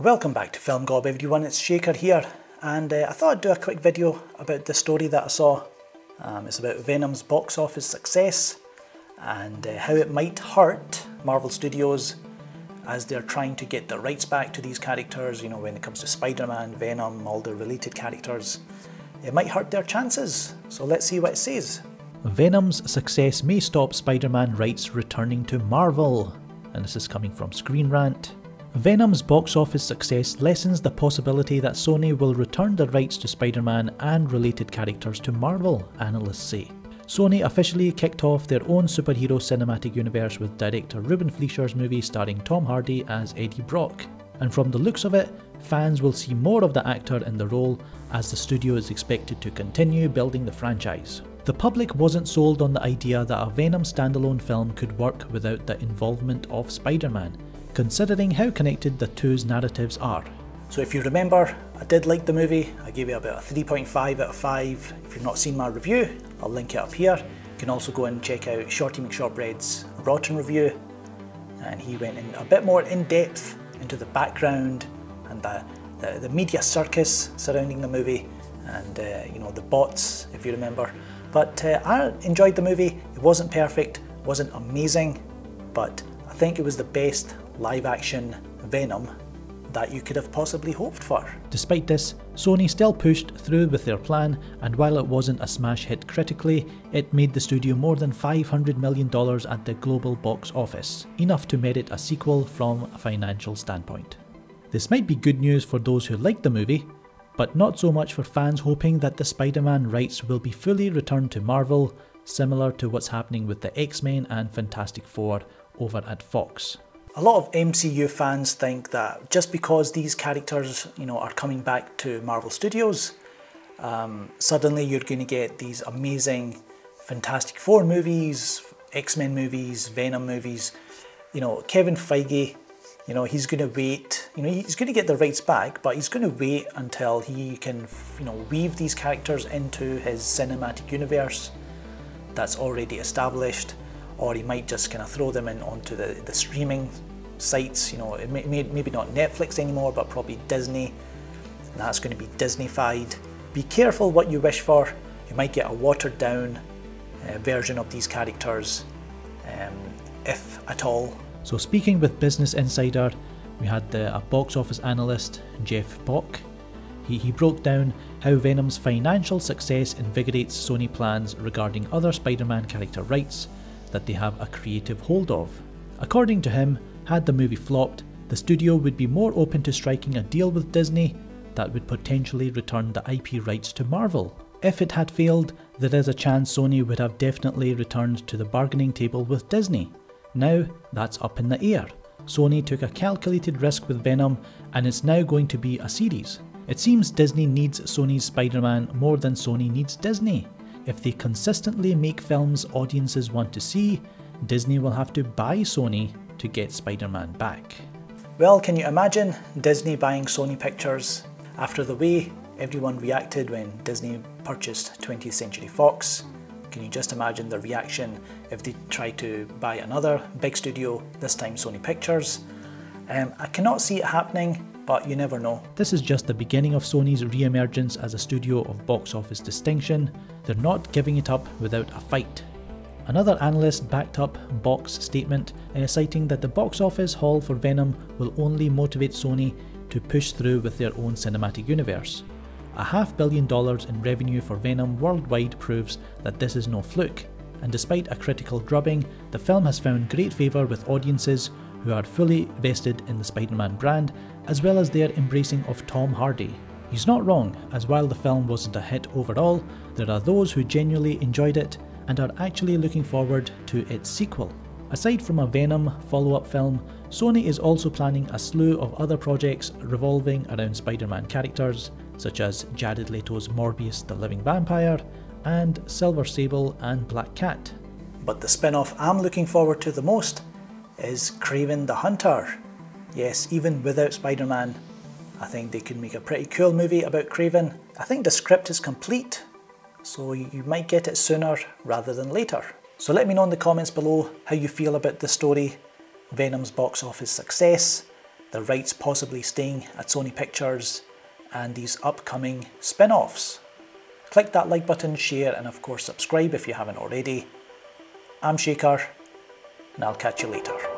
Welcome back to Film Gob everyone, it's Shaker here, and I thought I'd do a quick video about the story that I saw. It's about Venom's box office success and how it might hurt Marvel Studios as they're trying to get the rights back to these characters, you know, when it comes to Spider-Man, Venom, all the related characters. It might hurt their chances, so let's see what it says. Venom's success may stop Spider-Man rights returning to Marvel. And this is coming from Screen Rant. Venom's box office success lessens the possibility that Sony will return the rights to Spider-Man and related characters to Marvel, analysts say. Sony officially kicked off their own superhero cinematic universe with director Ruben Fleischer's movie starring Tom Hardy as Eddie Brock. And from the looks of it, fans will see more of the actor in the role as the studio is expected to continue building the franchise. The public wasn't sold on the idea that a Venom standalone film could work without the involvement of Spider-Man, considering how connected the two's narratives are. So if you remember, I did like the movie. I gave it about a 3.5 out of 5. If you've not seen my review, I'll link it up here. You can also go and check out Shorty McShortbread's Rotten review, and he went in a bit more in depth into the background and the media circus surrounding the movie, and you know, the bots, if you remember. But I enjoyed the movie. It wasn't perfect, it wasn't amazing, but I think it was the best live action Venom that you could have possibly hoped for. Despite this, Sony still pushed through with their plan, and while it wasn't a smash hit critically, it made the studio more than $500 million at the global box office, enough to merit a sequel from a financial standpoint. This might be good news for those who liked the movie, but not so much for fans hoping that the Spider-Man rights will be fully returned to Marvel, similar to what's happening with the X-Men and Fantastic Four over at Fox. A lot of MCU fans think that just because these characters, you know, are coming back to Marvel Studios, suddenly you're going to get these amazing Fantastic Four movies, X-Men movies, Venom movies. You know, Kevin Feige, you know, he's going to wait, you know, he's going to get the rights back, but he's going to wait until he can, you know, weave these characters into his cinematic universe that's already established. Or he might just kind of throw them in onto the streaming sites, you know, maybe not Netflix anymore, but probably Disney, and that's going to be Disney-fied. Be careful what you wish for. You might get a watered down version of these characters, if at all. So speaking with Business Insider, we had a box office analyst, Jeff Bock. He broke down how Venom's financial success invigorates Sony plans regarding other Spider-Man character rights that they have a creative hold of. According to him, had the movie flopped, the studio would be more open to striking a deal with Disney that would potentially return the IP rights to Marvel. If it had failed, there is a chance Sony would have definitely returned to the bargaining table with Disney. Now, that's up in the air. Sony took a calculated risk with Venom, and it's now going to be a series. It seems Disney needs Sony's Spider-Man more than Sony needs Disney. If they consistently make films audiences want to see, Disney will have to buy Sony to get Spider-Man back. Well, can you imagine Disney buying Sony Pictures after the way everyone reacted when Disney purchased 20th Century Fox? Can you just imagine the reaction if they try to buy another big studio, this time Sony Pictures? I cannot see it happening, but you never know. This is just the beginning of Sony's re-emergence as a studio of box office distinction. They're not giving it up without a fight. Another analyst backed up Bock's statement, citing that the box office haul for Venom will only motivate Sony to push through with their own cinematic universe. $500 million in revenue for Venom worldwide proves that this is no fluke, and despite a critical drubbing, the film has found great favour with audiences who are fully vested in the Spider-Man brand, as well as their embracing of Tom Hardy. He's not wrong, as while the film wasn't a hit overall, there are those who genuinely enjoyed it and are actually looking forward to its sequel. Aside from a Venom follow-up film, Sony is also planning a slew of other projects revolving around Spider-Man characters, such as Jared Leto's Morbius the Living Vampire, and Silver Sable and Black Cat. But the spin-off I'm looking forward to the most is Kraven the Hunter. Yes, even without Spider-Man, I think they could make a pretty cool movie about Kraven. I think the script is complete, so you might get it sooner rather than later. So let me know in the comments below how you feel about the story, Venom's box office success, the rights possibly staying at Sony Pictures, and these upcoming spin-offs. Click that like button, share, and of course subscribe if you haven't already. I'm Shaker, and I'll catch you later.